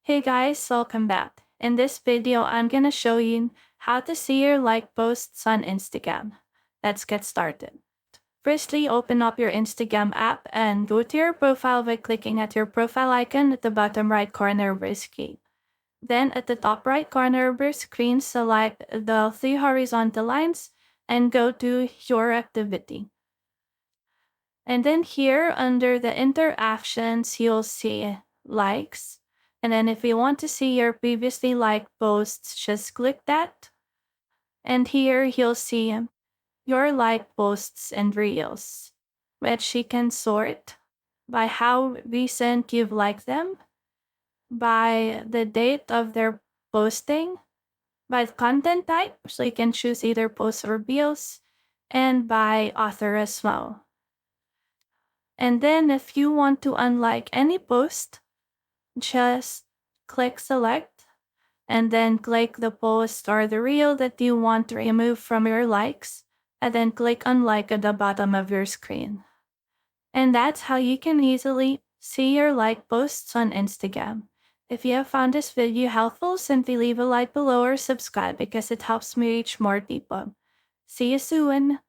Hey guys, welcome back. In this video, I'm gonna show you how to see your like posts on Instagram. Let's get started. Firstly, open up your Instagram app and go to your profile by clicking at your profile icon at the bottom right corner of your screen. Then at the top right corner of your screen, select the three horizontal lines and go to your activity. And then here under the interactions, you'll see likes. And then if you want to see your previously liked posts, just click that. And here you'll see your liked posts and reels, which you can sort by how recent you've liked them, by the date of their posting, by content type, so you can choose either posts or reels, and by author as well. And then if you want to unlike any post, just click select and then click the post or the reel that you want to remove from your likes and then click unlike at the bottom of your screen. And that's how you can easily see your like posts on Instagram. If you have found this video helpful, simply leave a like below or subscribe because it helps me reach more people. See you soon!